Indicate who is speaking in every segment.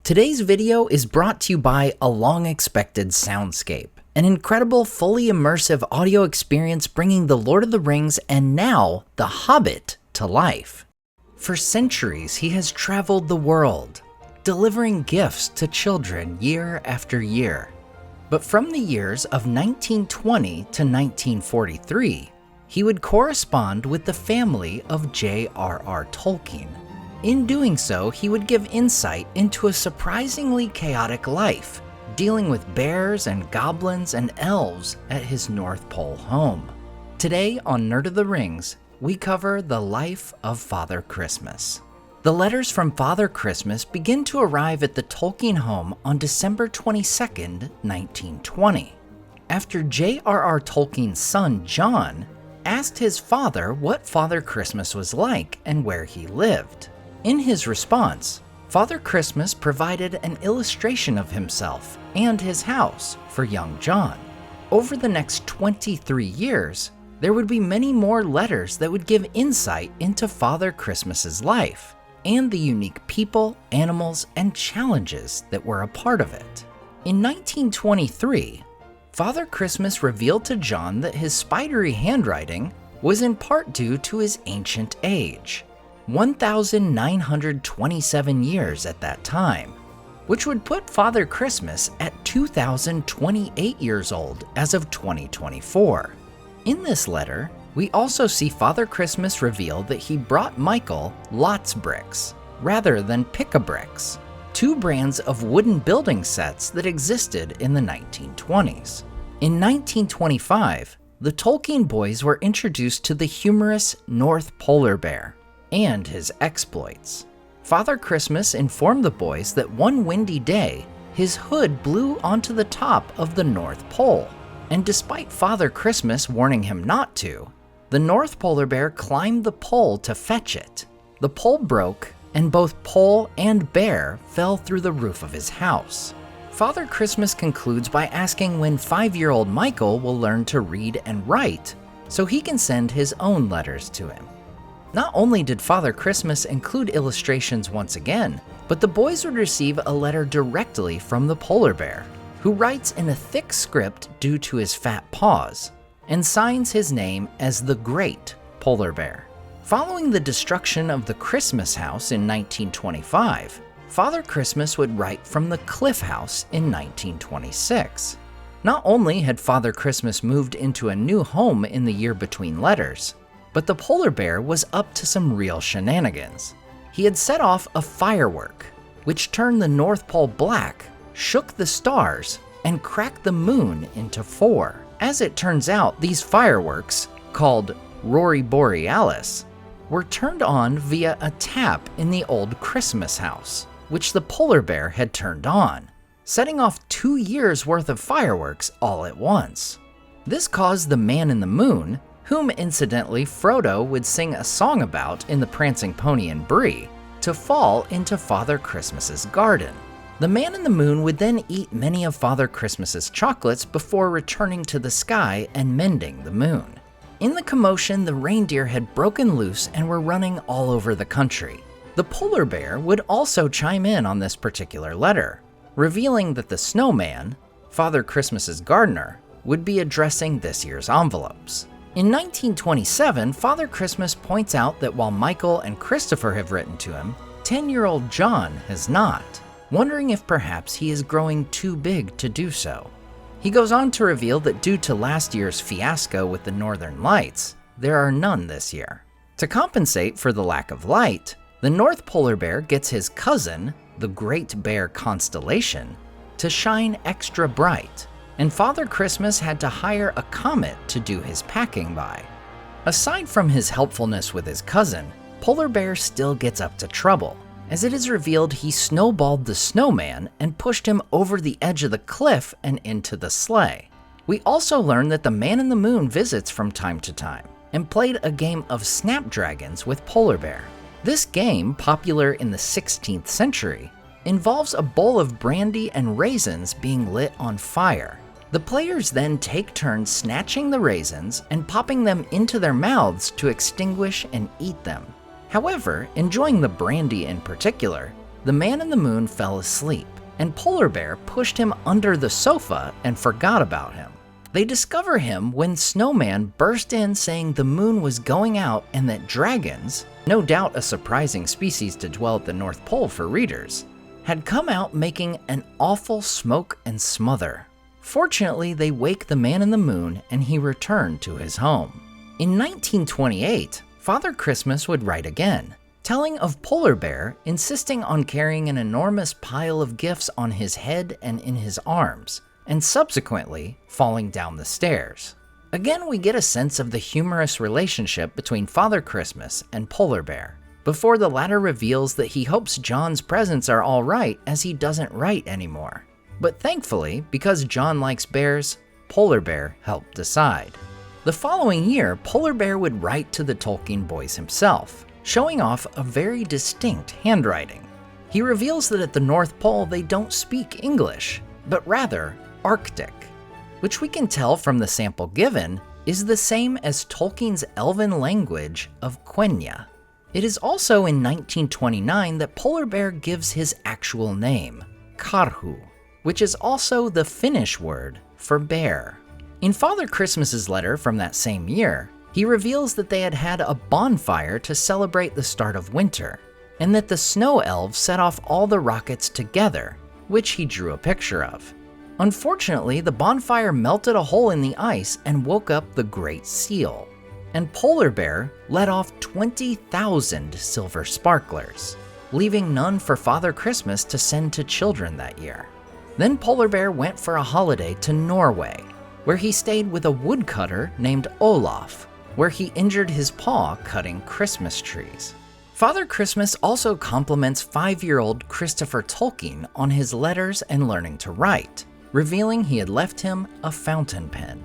Speaker 1: Today's video is brought to you by a long-expected soundscape, an incredible, fully immersive audio experience bringing The Lord of the Rings and now The Hobbit to life. For centuries, he has traveled the world, delivering gifts to children year after year. But from the years of 1920 to 1943, he would correspond with the family of JRR Tolkien. In doing so, he would give insight into a surprisingly chaotic life, dealing with bears and goblins and elves at his North Pole home. Today on Nerd of the Rings, we cover the life of Father Christmas. The letters from Father Christmas begin to arrive at the Tolkien home on December 22, 1920, after J.R.R. Tolkien's son, John, asked his father what Father Christmas was like and where he lived. In his response, Father Christmas provided an illustration of himself and his house for young John. Over the next 23 years, there would be many more letters that would give insight into Father Christmas's life and the unique people, animals, and challenges that were a part of it. In 1923, Father Christmas revealed to John that his spidery handwriting was in part due to his ancient age, 1,927 years at that time, which would put Father Christmas at 2,028 years old as of 2024. In this letter, we also see Father Christmas reveal that he brought Michael Lots bricks rather than Pick-a-bricks, two brands of wooden building sets that existed in the 1920s. In 1925, the Tolkien boys were introduced to the humorous North Polar Bear and his exploits. Father Christmas informed the boys that one windy day, his hood blew onto the top of the North Pole, and despite Father Christmas warning him not to, the North Polar Bear climbed the pole to fetch it. The pole broke, and both pole and bear fell through the roof of his house. Father Christmas concludes by asking when 5-year-old Michael will learn to read and write so he can send his own letters to him. Not only did Father Christmas include illustrations once again, but the boys would receive a letter directly from the polar bear, who writes in a thick script due to his fat paws, and signs his name as the Great Polar Bear. Following the destruction of the Christmas house in 1925, Father Christmas would write from the Cliff House in 1926. Not only had Father Christmas moved into a new home in the year between letters, but the polar bear was up to some real shenanigans. He had set off a firework, which turned the North Pole black, shook the stars, and cracked the moon into 4. As it turns out, these fireworks, called Rory Borealis, were turned on via a tap in the old Christmas house, which the polar bear had turned on, setting off 2 years' worth of fireworks all at once. This caused the man in the moon, whom incidentally Frodo would sing a song about in The Prancing Pony and Bree, to fall into Father Christmas's garden. The man in the moon would then eat many of Father Christmas's chocolates before returning to the sky and mending the moon. In the commotion, the reindeer had broken loose and were running all over the country. The polar bear would also chime in on this particular letter, revealing that the snowman, Father Christmas's gardener, would be addressing this year's envelopes. In 1927, Father Christmas points out that while Michael and Christopher have written to him, 10-year-old John has not, wondering if perhaps he is growing too big to do so. He goes on to reveal that due to last year's fiasco with the Northern Lights, there are none this year. To compensate for the lack of light, the North Polar Bear gets his cousin, the Great Bear Constellation, to shine extra bright, and Father Christmas had to hire a comet to do his packing by. Aside from his helpfulness with his cousin, Polar Bear still gets up to trouble, as it is revealed he snowballed the snowman and pushed him over the edge of the cliff and into the sleigh. We also learn that the Man in the Moon visits from time to time, and played a game of Snapdragons with Polar Bear. This game, popular in the 16th century, involves a bowl of brandy and raisins being lit on fire. The players then take turns snatching the raisins and popping them into their mouths to extinguish and eat them. However, enjoying the brandy in particular, the man in the moon fell asleep, and Polar Bear pushed him under the sofa and forgot about him. They discover him when Snowman burst in saying the moon was going out and that dragons, no doubt a surprising species to dwell at the North Pole for readers, had come out making an awful smoke and smother. Fortunately, they wake the man in the moon and he returned to his home. In 1928, Father Christmas would write again, telling of Polar Bear insisting on carrying an enormous pile of gifts on his head and in his arms, and subsequently falling down the stairs. Again, we get a sense of the humorous relationship between Father Christmas and Polar Bear, before the latter reveals that he hopes John's presents are all right as he doesn't write anymore. But thankfully, because John likes bears, Polar Bear helped decide. The following year, Polar Bear would write to the Tolkien boys himself, showing off a very distinct handwriting. He reveals that at the North Pole they don't speak English, but rather Arctic, which we can tell from the sample given is the same as Tolkien's elven language of Quenya. It is also in 1929 that Polar Bear gives his actual name, Karhu, which is also the Finnish word for bear. In Father Christmas's letter from that same year, he reveals that they had had a bonfire to celebrate the start of winter, and that the snow elves set off all the rockets together, which he drew a picture of. Unfortunately, the bonfire melted a hole in the ice and woke up the Great Seal, and Polar Bear let off 20,000 silver sparklers, leaving none for Father Christmas to send to children that year. Then Polar Bear went for a holiday to Norway, where he stayed with a woodcutter named Olaf, where he injured his paw cutting Christmas trees. Father Christmas also compliments 5-year-old Christopher Tolkien on his letters and learning to write, revealing he had left him a fountain pen.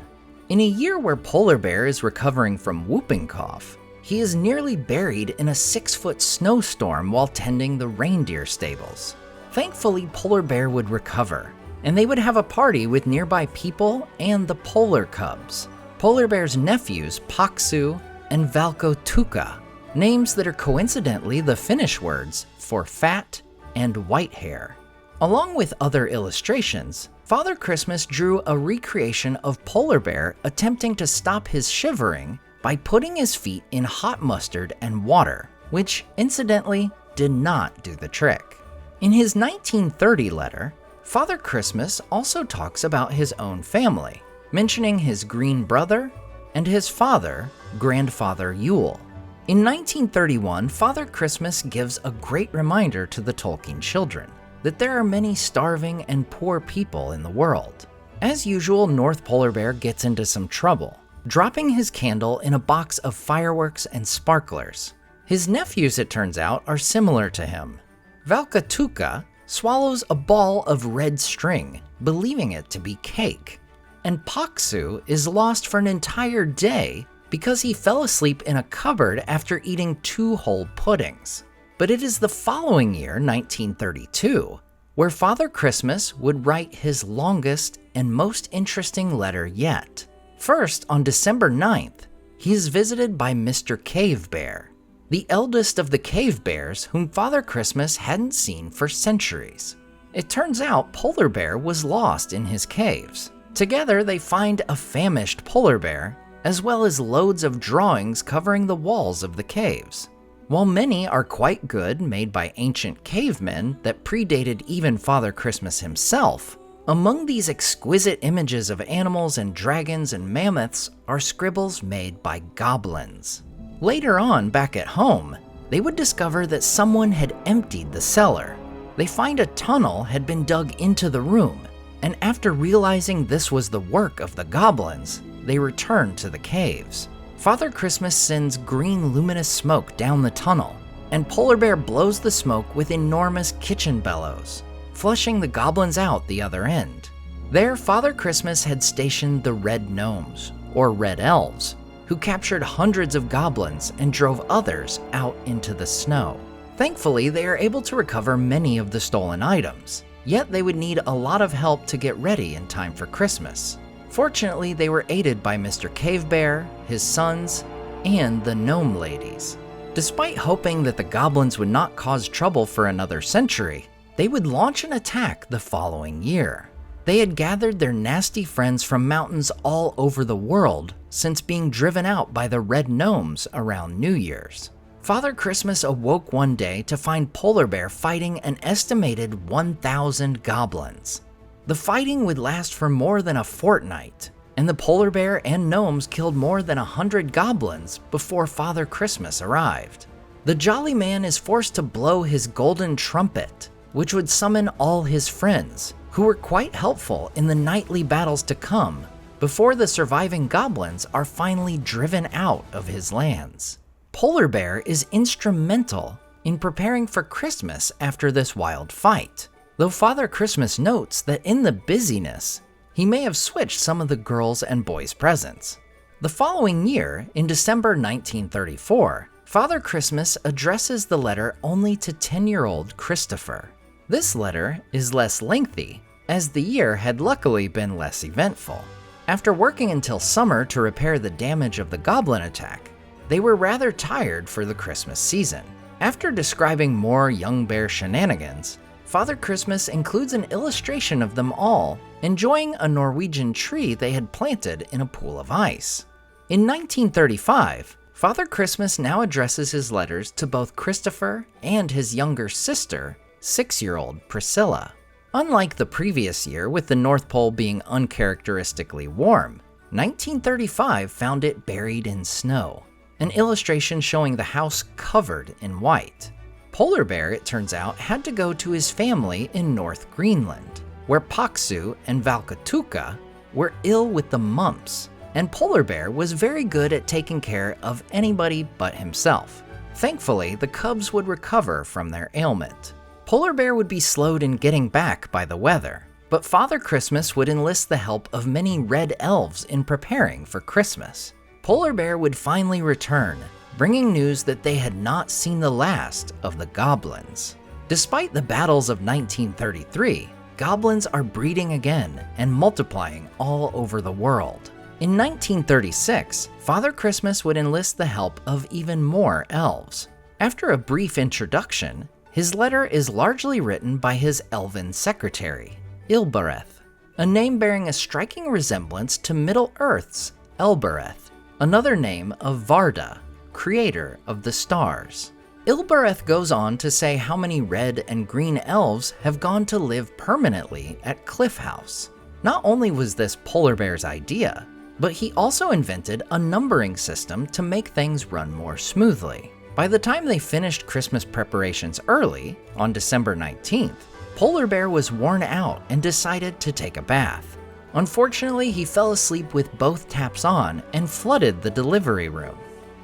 Speaker 1: In a year where Polar Bear is recovering from whooping cough, he is nearly buried in a 6-foot snowstorm while tending the reindeer stables. Thankfully, Polar Bear would recover, and they would have a party with nearby people and the polar cubs, Polar Bear's nephews Paksu and Valkotuka, names that are coincidentally the Finnish words for fat and white hair. Along with other illustrations, Father Christmas drew a recreation of Polar Bear attempting to stop his shivering by putting his feet in hot mustard and water, which incidentally did not do the trick. In his 1930 letter, Father Christmas also talks about his own family, mentioning his green brother and his father, Grandfather Yule. In 1931, Father Christmas gives a great reminder to the Tolkien children that there are many starving and poor people in the world. As usual, North Polar Bear gets into some trouble, dropping his candle in a box of fireworks and sparklers. His nephews, it turns out, are similar to him. Valkatuka swallows a ball of red string, believing it to be cake, and Paksu is lost for an entire day because he fell asleep in a cupboard after eating 2 whole puddings. But it is the following year, 1932, where Father Christmas would write his longest and most interesting letter yet. First, on December 9th, he is visited by Mr. Cave Bear, the eldest of the cave bears whom Father Christmas hadn't seen for centuries. It turns out Polar Bear was lost in his caves. Together, they find a famished Polar Bear, as well as loads of drawings covering the walls of the caves. While many are quite good, made by ancient cavemen that predated even Father Christmas himself, among these exquisite images of animals and dragons and mammoths are scribbles made by goblins. Later on, back at home, they would discover that someone had emptied the cellar. They find a tunnel had been dug into the room, and after realizing this was the work of the goblins, they return to the caves. Father Christmas sends green luminous smoke down the tunnel, and Polar Bear blows the smoke with enormous kitchen bellows, flushing the goblins out the other end. There, Father Christmas had stationed the Red Gnomes, or Red Elves, who captured hundreds of goblins and drove others out into the snow. Thankfully, they are able to recover many of the stolen items, yet they would need a lot of help to get ready in time for Christmas. Fortunately, they were aided by Mr. Cave Bear, his sons, and the gnome ladies. Despite hoping that the goblins would not cause trouble for another century, they would launch an attack the following year. They had gathered their nasty friends from mountains all over the world since being driven out by the red gnomes around New Year's. Father Christmas awoke one day to find Polar Bear fighting an estimated 1,000 goblins. The fighting would last for more than a fortnight, and the Polar Bear and gnomes killed more than 100 goblins before Father Christmas arrived. The jolly man is forced to blow his golden trumpet, which would summon all his friends, who were quite helpful in the nightly battles to come, before the surviving goblins are finally driven out of his lands. Polar Bear is instrumental in preparing for Christmas after this wild fight, though Father Christmas notes that in the busyness, he may have switched some of the girls' and boys' presents. The following year, in December 1934, Father Christmas addresses the letter only to 10-year-old Christopher. This letter is less lengthy, as the year had luckily been less eventful. After working until summer to repair the damage of the goblin attack, they were rather tired for the Christmas season. After describing more young bear shenanigans, Father Christmas includes an illustration of them all enjoying a Norwegian tree they had planted in a pool of ice. In 1935, Father Christmas now addresses his letters to both Christopher and his younger sister, 6-year-old Priscilla. Unlike the previous year with the North Pole being uncharacteristically warm, 1935 found it buried in snow, an illustration showing the house covered in white. Polar Bear, it turns out, had to go to his family in North Greenland, where Paksu and Valkatuka were ill with the mumps, and Polar Bear was very good at taking care of anybody but himself. Thankfully, the cubs would recover from their ailment. Polar Bear would be slowed in getting back by the weather, but Father Christmas would enlist the help of many red elves in preparing for Christmas. Polar Bear would finally return, bringing news that they had not seen the last of the goblins. Despite the battles of 1933, goblins are breeding again and multiplying all over the world. In 1936, Father Christmas would enlist the help of even more elves. After a brief introduction, his letter is largely written by his elven secretary, Ilbereth, a name bearing a striking resemblance to Middle-earth's Elbereth, another name of Varda, creator of the stars. Ilbereth goes on to say how many red and green elves have gone to live permanently at Cliff House. Not only was this Polar Bear's idea, but he also invented a numbering system to make things run more smoothly. By the time they finished Christmas preparations early, on December 19th, Polar Bear was worn out and decided to take a bath. Unfortunately, he fell asleep with both taps on and flooded the delivery room.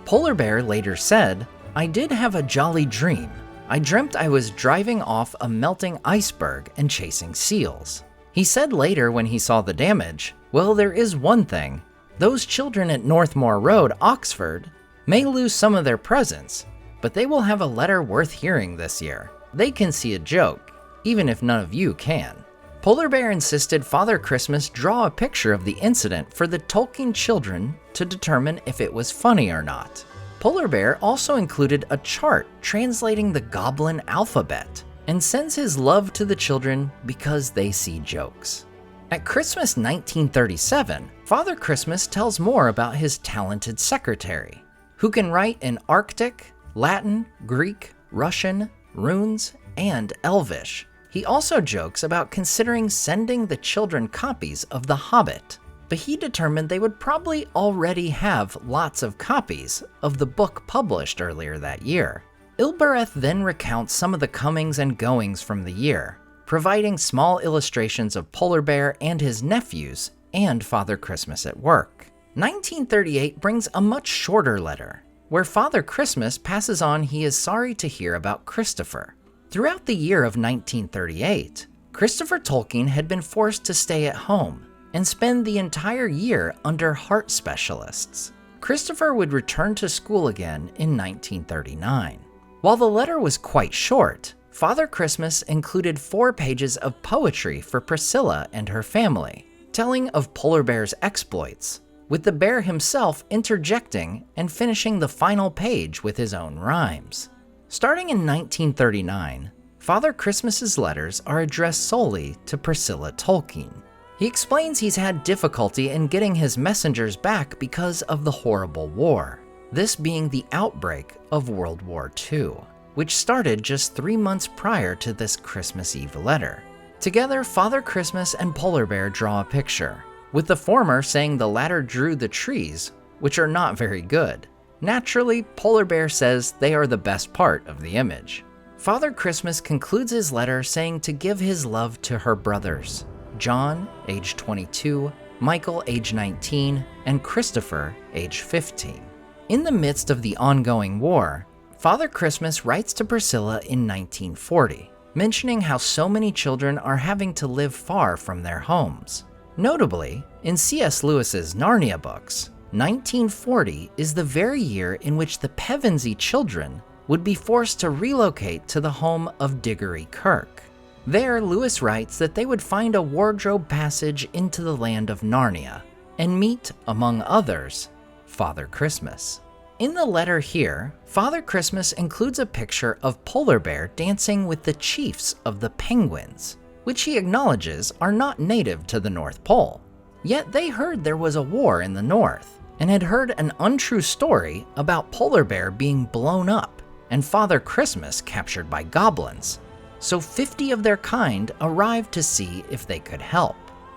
Speaker 1: Polar Bear later said, "I did have a jolly dream. I dreamt I was driving off a melting iceberg and chasing seals." He said later when he saw the damage, "Well, there is one thing. Those children at Northmoor Road, Oxford, may lose some of their presents, but they will have a letter worth hearing this year. They can see a joke, even if none of you can." Polar Bear insisted Father Christmas draw a picture of the incident for the Tolkien children to determine if it was funny or not. Polar Bear also included a chart translating the goblin alphabet and sends his love to the children because they see jokes. At Christmas 1937, Father Christmas tells more about his talented secretary, who can write in Arctic, Latin, Greek, Russian, runes, and Elvish. He also jokes about considering sending the children copies of The Hobbit, but he determined they would probably already have lots of copies of the book published earlier that year. Ilbereth then recounts some of the comings and goings from the year, providing small illustrations of Polar Bear and his nephews and Father Christmas at work. 1938 brings a much shorter letter, where Father Christmas passes on he is sorry to hear about Christopher. Throughout the year of 1938, Christopher Tolkien had been forced to stay at home and spend the entire year under heart specialists. Christopher would return to school again in 1939. While the letter was quite short, Father Christmas included 4 pages of poetry for Priscilla and her family, telling of Polar Bear's exploits, with the bear himself interjecting and finishing the final page with his own rhymes. Starting in 1939, Father Christmas's letters are addressed solely to Priscilla Tolkien. He explains he's had difficulty in getting his messengers back because of the horrible war, this being the outbreak of World War II, which started just 3 months prior to this Christmas Eve letter. Together, Father Christmas and Polar Bear draw a picture, with the former saying the latter drew the trees, which are not very good. Naturally, Polar Bear says they are the best part of the image. Father Christmas concludes his letter saying to give his love to her brothers, John, age 22, Michael, age 19, and Christopher, age 15. In the midst of the ongoing war, Father Christmas writes to Priscilla in 1940, mentioning how so many children are having to live far from their homes. Notably, in C.S. Lewis's Narnia books, 1940 is the very year in which the Pevensey children would be forced to relocate to the home of Diggory Kirk. There, Lewis writes that they would find a wardrobe passage into the land of Narnia and meet, among others, Father Christmas. In the letter here, Father Christmas includes a picture of Polar Bear dancing with the chiefs of the Penguins, which he acknowledges are not native to the North Pole. Yet they heard there was a war in the North and had heard an untrue story about Polar Bear being blown up and Father Christmas captured by goblins. So 50 of their kind arrived to see if they could help.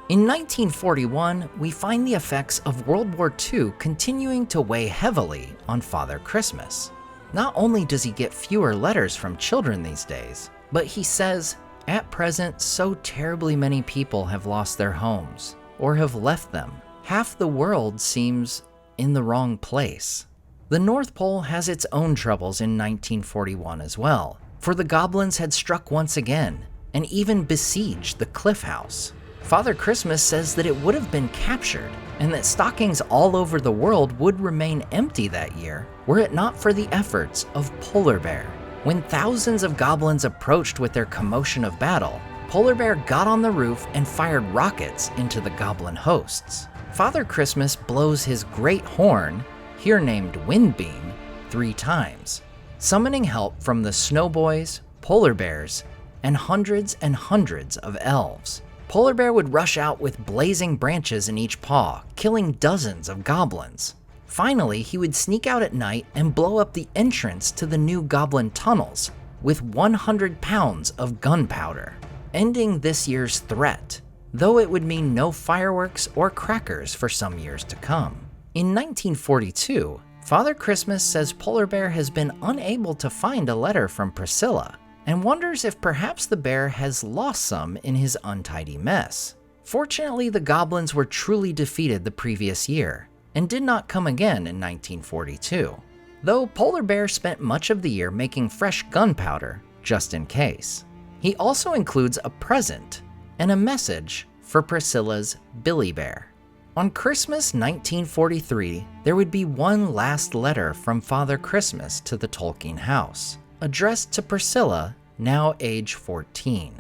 Speaker 1: In 1941, we find the effects of World War II continuing to weigh heavily on Father Christmas. Not only does he get fewer letters from children these days, but he says, at present, so terribly many people have lost their homes or have left them. Half the world seems in the wrong place. The North Pole has its own troubles in 1941 as well, for the goblins had struck once again and even besieged the Cliff House. Father Christmas says that it would have been captured and that stockings all over the world would remain empty that year were it not for the efforts of Polar Bear. When thousands of goblins approached with their commotion of battle, Polar Bear got on the roof and fired rockets into the goblin hosts. Father Christmas blows his great horn, here named Windbeam, 3 times, summoning help from the Snow Boys, Polar Bears, and hundreds of elves. Polar Bear would rush out with blazing branches in each paw, killing dozens of goblins. Finally, he would sneak out at night and blow up the entrance to the new goblin tunnels with 100 pounds of gunpowder, ending this year's threat, though it would mean no fireworks or crackers for some years to come. In 1942, Father Christmas says Polar Bear has been unable to find a letter from Priscilla and wonders if perhaps the bear has lost some in his untidy mess. Fortunately, the goblins were truly defeated the previous year and did not come again in 1942, though Polar Bear spent much of the year making fresh gunpowder just in case. He also includes a present and a message for Priscilla's Billy Bear. On Christmas 1943, there would be one last letter from Father Christmas to the Tolkien house, addressed to Priscilla, now age 14.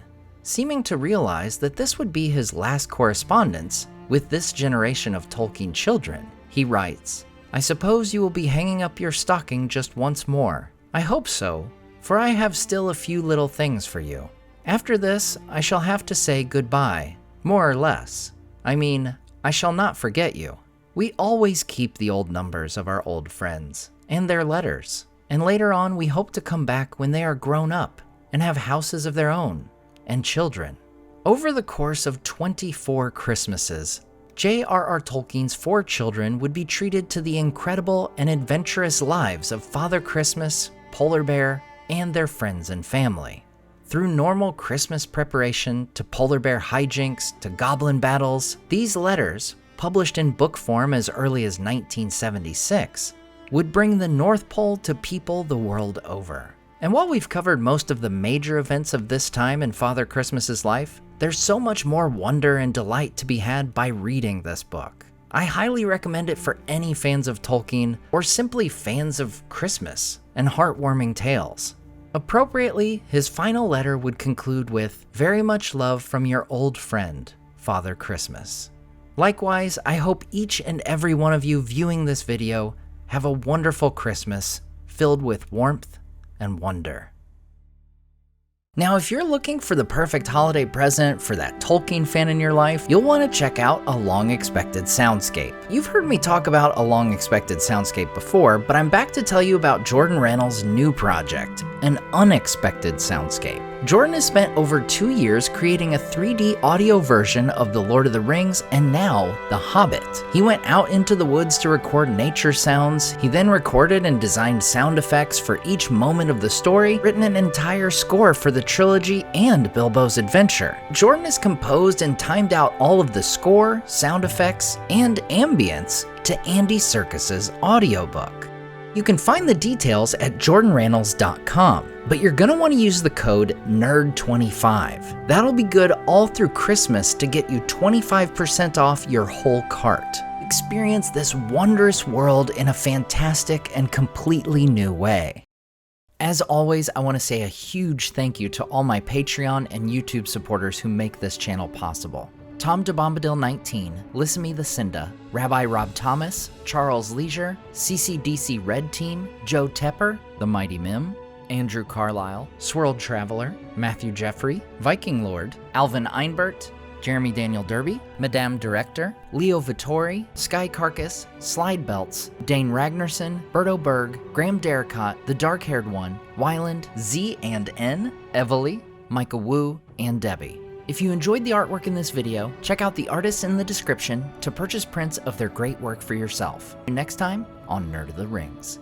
Speaker 1: Seeming to realize that this would be his last correspondence with this generation of Tolkien children, he writes, "I suppose you will be hanging up your stocking just once more. I hope so, for I have still a few little things for you. After this, I shall have to say goodbye, more or less. I mean, I shall not forget you. We always keep the old numbers of our old friends and their letters, and later on we hope to come back when they are grown up and have houses of their own and children." Over the course of 24 Christmases, JRR Tolkien's 4 children would be treated to the incredible and adventurous lives of Father Christmas, Polar Bear, and their friends and family. Through normal Christmas preparation to Polar Bear hijinks to goblin battles, these letters, published in book form as early as 1976, would bring the North Pole to people the world over. And while we've covered most of the major events of this time in Father Christmas's life, there's so much more wonder and delight to be had by reading this book. I highly recommend it for any fans of Tolkien or simply fans of Christmas and heartwarming tales. Appropriately, his final letter would conclude with, "Very much love from your old friend, Father Christmas." Likewise, I hope each and every one of you viewing this video have a wonderful Christmas filled with warmth and wonder. Now, if you're looking for the perfect holiday present for that Tolkien fan in your life, you'll want to check out A Long Expected Soundscape. You've heard me talk about A Long Expected Soundscape before, but I'm back to tell you about Jordan Rannell's new project, An Unexpected Soundscape. Jordan has spent over 2 years creating a 3D audio version of The Lord of the Rings and now The Hobbit. He went out into the woods to record nature sounds. He then recorded and designed sound effects for each moment of the story, written an entire score for the trilogy and Bilbo's adventure. Jordan has composed and timed out all of the score, sound effects, and ambience to Andy Serkis's audiobook. You can find the details at jordanrannells.com, but you're gonna wanna use the code NERD25. That'll be good all through Christmas to get you 25% off your whole cart. Experience this wondrous world in a fantastic and completely new way. As always, I wanna say a huge thank you to all my Patreon and YouTube supporters who make this channel possible. Tom DeBombadil 19, Lissamy the Cinda, Rabbi Rob Thomas, Charles Leisure, CCDC Red Team, Joe Tepper, The Mighty Mim, Andrew Carlisle, Swirled Traveler, Matthew Jeffrey, Viking Lord, Alvin Einbert, Jeremy Daniel Derby, Madame Director, Leo Vittori, Sky Carcass, Slide Belts, Dane Ragnarsson, Berto Berg, Graham Derricott, The Dark-Haired One, Wyland, Z and N, Evely, Micah Wu, and Debbie. If you enjoyed the artwork in this video, check out the artists in the description to purchase prints of their great work for yourself. Next time on Nerd of the Rings.